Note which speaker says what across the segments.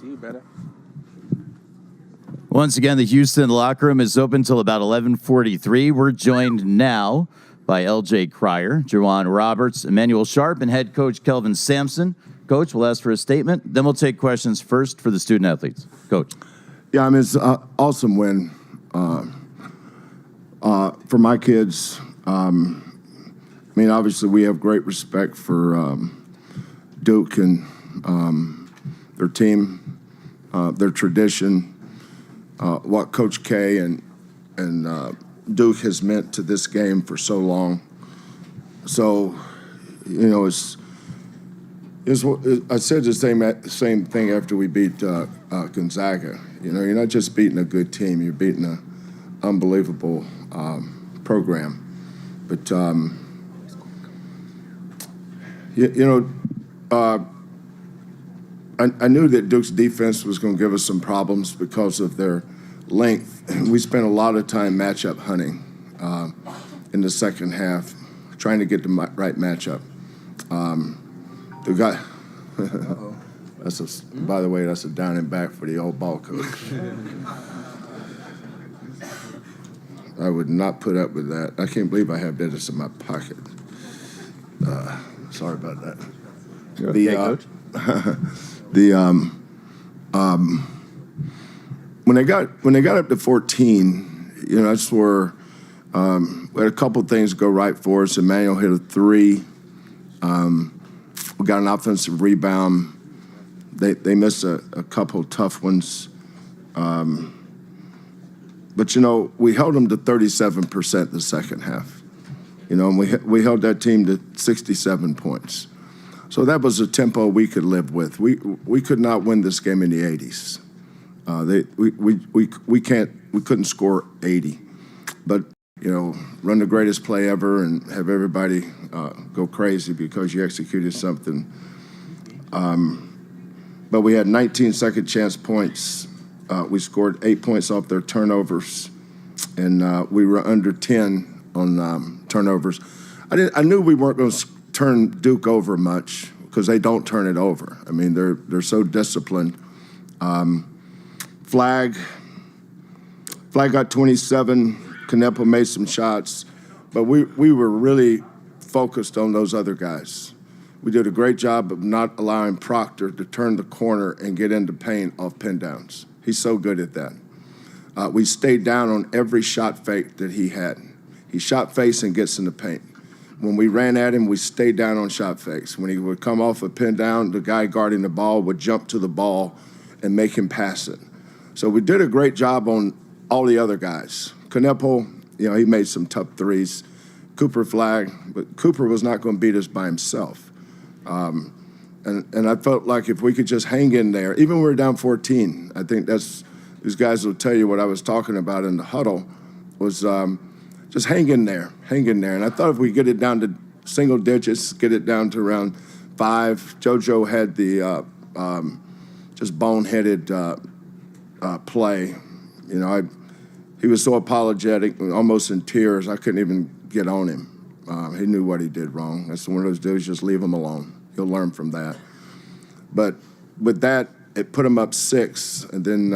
Speaker 1: See better.
Speaker 2: Once again, the Houston locker room is open till about 11:43. We're joined now by L.J. Cryer, Juwan Roberts, Emmanuel Sharp, and head coach Kelvin Sampson. Coach, we'll ask for a statement, then we'll take questions first for the student athletes. Coach.
Speaker 3: Yeah, I mean, it's an awesome win for my kids. I mean, obviously, we have great respect for Duke and their team, their tradition, what Coach K and Duke has meant to this game for so long. So, you know, I said the same thing after we beat Gonzaga. You know, you're not just beating a good team; you're beating an unbelievable program. But I knew that Duke's defense was going to give us some problems because of their length. We spent a lot of time matchup hunting in the second half, trying to get the right matchup. The guy, by the way, that's a down and back for the old ball coach. I would not put up with that. I can't believe I have that in my pocket. Sorry about that.
Speaker 2: You're okay, Coach.
Speaker 3: When they got up to 14, you know, that's where we had a couple things go right for us. Emmanuel hit a three. We got an offensive rebound. They missed a couple tough ones. But, you know, we held them to 37% the second half. You know, and we held that team to 67 points. So that was a tempo we could live with. We could not win this game in the 80s. We couldn't score 80. But, you know, run the greatest play ever and have everybody go crazy because you executed something. But we had 19 second chance points. We scored 8 points off their turnovers, and we were under 10 on turnovers. I knew we weren't going to turn Duke over much because they don't turn it over. I mean, they're so disciplined. Flagg got 27. Canepa made some shots, but we were really focused on those other guys. We did a great job of not allowing Proctor to turn the corner and get into paint off pin downs. He's so good at that. We stayed down on every shot fake that he had. He shot face and gets in the paint. When we ran at him, we stayed down on shot fakes. When he would come off a pin down, the guy guarding the ball would jump to the ball and make him pass it. So we did a great job on all the other guys. Canepa, you know, he made some tough threes. Cooper Flagg, but Cooper was not going to beat us by himself. And I felt like if we could just hang in there, even when we were down 14, I think these guys will tell you what I was talking about in the huddle, was just hang in there. And I thought if we get it down to single digits, get it down to around 5. JoJo had the just boneheaded play. You know, he was so apologetic, almost in tears, I couldn't even get on him. He knew what he did wrong. That's one of those dudes, just leave him alone. He'll learn from that. But with that, it put him up 6, and then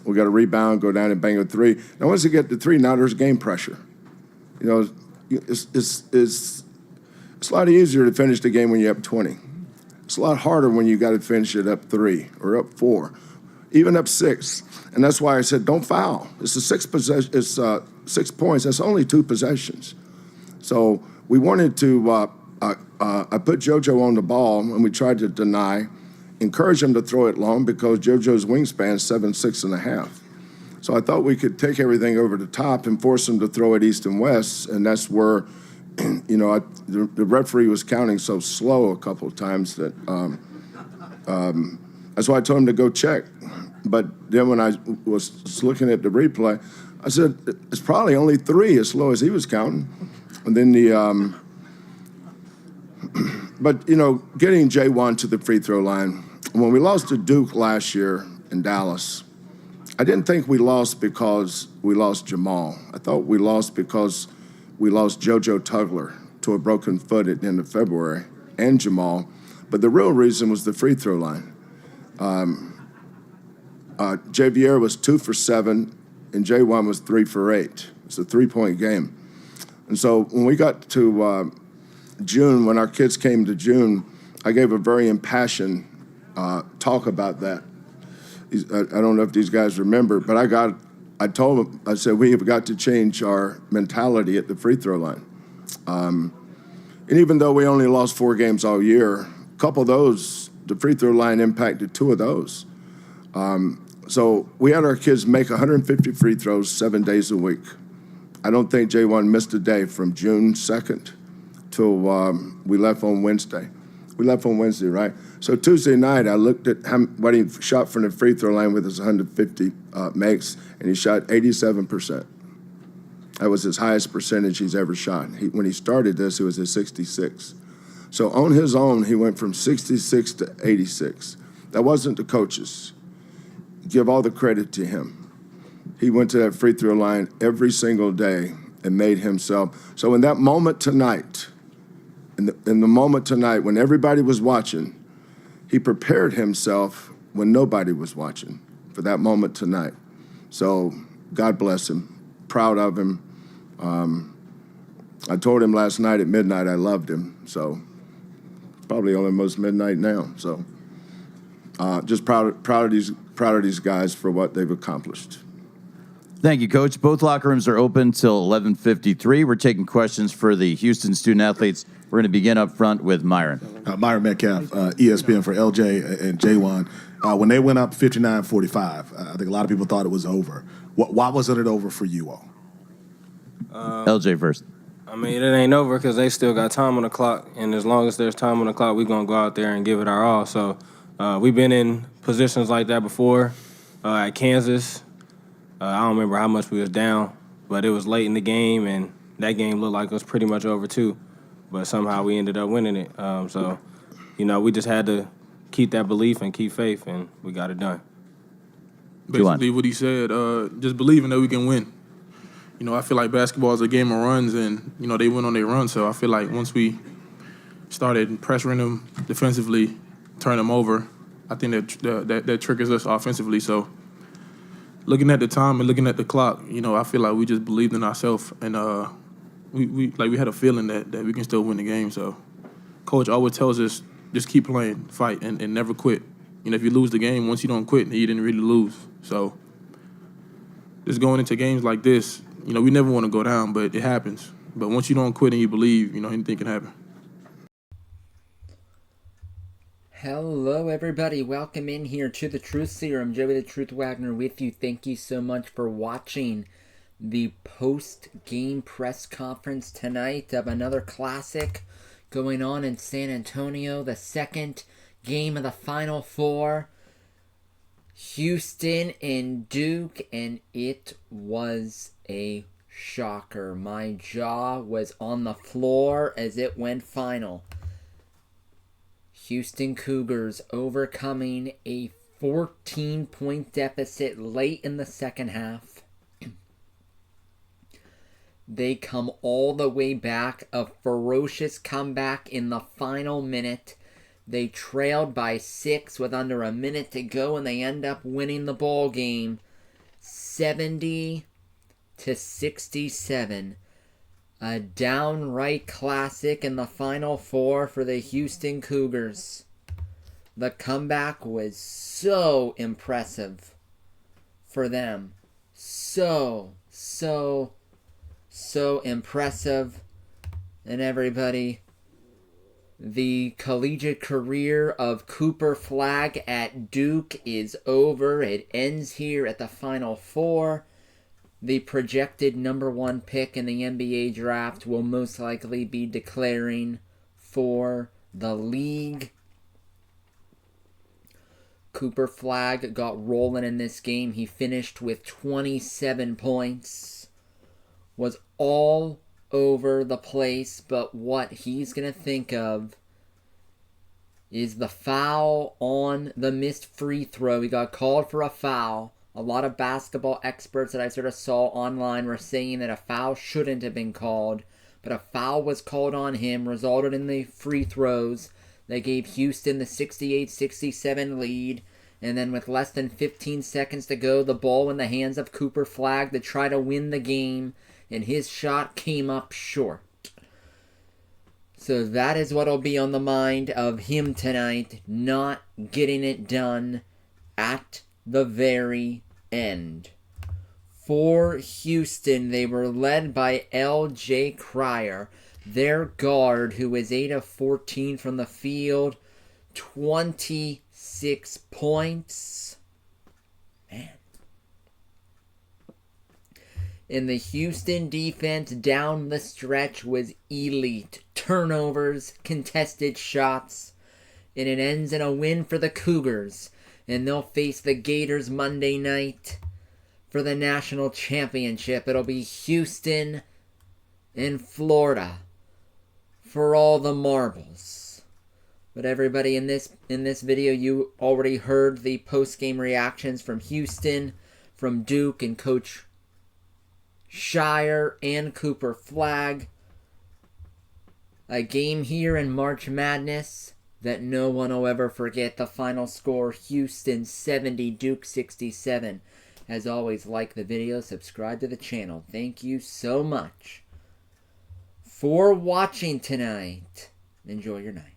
Speaker 3: we got a rebound, go down and bang a 3. Now, once you get to 3, now there's game pressure. You know, it's a lot easier to finish the game when you're up 20. It's a lot harder when you got to finish it up 3 or up 4, even up 6. And that's why I said don't foul. It's 6 points. That's only 2 possessions. So we wanted to. I put JoJo on the ball, and we tried to deny, encourage him to throw it long because JoJo's wingspan is 7'6.5". So I thought we could take everything over the top and force him to throw it east and west, and that's where, you know, the referee was counting so slow a couple of times that that's why I told him to go check. But then when I was looking at the replay, I said, it's probably only 3 as slow as he was counting. And then but, you know, getting J1 to the free throw line, when we lost to Duke last year in Dallas, I didn't think we lost because we lost Jamal. I thought we lost because we lost JoJo Tugler to a broken foot at the end of February and Jamal. But the real reason was the free throw line. Javier was 2 for 7, and J1 was 3 for 8. It's a 3-point game. And so when we got to June, when our kids came to June, I gave a very impassioned talk about that. I don't know if these guys remember, but I told them, I said, we have got to change our mentality at the free throw line. And even though we only lost 4 games all year, a couple of those, the free throw line impacted 2 of those. So we had our kids make 150 free throws 7 days a week. I don't think J1 missed a day from June 2nd till we left on Wednesday. We left on Wednesday, right? So Tuesday night, I looked at what he shot from the free throw line with his 150 makes, and he shot 87%. That was his highest percentage he's ever shot. When he started this, it was at 66. So on his own, he went from 66 to 86. That wasn't the coaches. Give all the credit to him. He went to that free throw line every single day and made himself. So in that moment tonight, in the moment tonight when everybody was watching, he prepared himself when nobody was watching for that moment tonight. So God bless him. Proud of him. I told him last night at midnight I loved him. So it's probably almost midnight now. So just proud of these guys for what they've accomplished.
Speaker 2: Thank you, Coach. Both locker rooms are open till 11:53. We're taking questions for the Houston student athletes. We're going to begin up front with Myron.
Speaker 1: Myron Metcalf, ESPN for LJ and J1. When they went up 59-45, I think a lot of people thought it was over. Why wasn't it over for you all?
Speaker 2: LJ first.
Speaker 4: I mean, it ain't over because they still got time on the clock, and as long as there's time on the clock, we're going to go out there and give it our all. So we've been in positions like that before at Kansas. I don't remember how much we was down, but it was late in the game, and that game looked like it was pretty much over too. But somehow we ended up winning it. So, we just had to keep that belief and keep faith, and we got it done.
Speaker 5: Basically what he said, just believing that we can win. I feel like basketball is a game of runs, and, they went on their run. So I feel like once we started pressuring them defensively, turn them over, I think that triggers us offensively. So looking at the time and looking at the clock, I feel like we just believed in ourselves, and we had a feeling that we can still win the game. So Coach always tells us, just keep playing, fight, and never quit. If you lose the game, once you don't quit, you didn't really lose. So just going into games like this, we never want to go down, but it happens. But once you don't quit and you believe, anything can happen.
Speaker 6: Hello, everybody. Welcome in here to The Truth Serum. Joey the Truth Wagner with you. Thank you so much for watching the post-game press conference tonight of another classic going on in San Antonio. The second game of the Final Four. Houston and Duke, and it was a shocker. My jaw was on the floor as it went final. Houston Cougars overcoming a 14-point deficit late in the second half. They come all the way back, a ferocious comeback in the final minute. They trailed by 6 with under a minute to go, and they end up winning the ball game 70-67. A downright classic in the Final Four for the Houston Cougars. The comeback was so impressive for them. So impressive. And everybody, the collegiate career of Cooper Flagg at Duke is over. It ends here at the Final Four. The projected number 1 pick in the NBA draft will most likely be declaring for the league. Cooper Flagg got rolling in this game. He finished with 27 points. Was all over the place, but what he's going to think of is the foul on the missed free throw. He got called for a foul. A lot of basketball experts that I sort of saw online were saying that a foul shouldn't have been called, but a foul was called on him, resulted in the free throws. They gave Houston the 68-67 lead, And then with less than 15 seconds to go, the ball in the hands of Cooper Flagg to try to win the game. And his shot came up short. So that is what will be on the mind of him tonight, not getting it done at the very end. For Houston, they were led by L.J. Cryer, their guard, who was 8 of 14 from the field, 26 points. Man. And the Houston defense down the stretch was elite. Turnovers, contested shots, and it ends in a win for the Cougars. And they'll face the Gators Monday night for the national championship. It'll be Houston and Florida for all the marbles. But everybody, in this video, you already heard the post-game reactions from Houston, from Duke and Coach Shire and Cooper Flagg. A game here in March Madness that no one will ever forget. The final score, Houston 70, Duke 67. As always, like the video, subscribe to the channel. Thank you so much for watching tonight. Enjoy your night.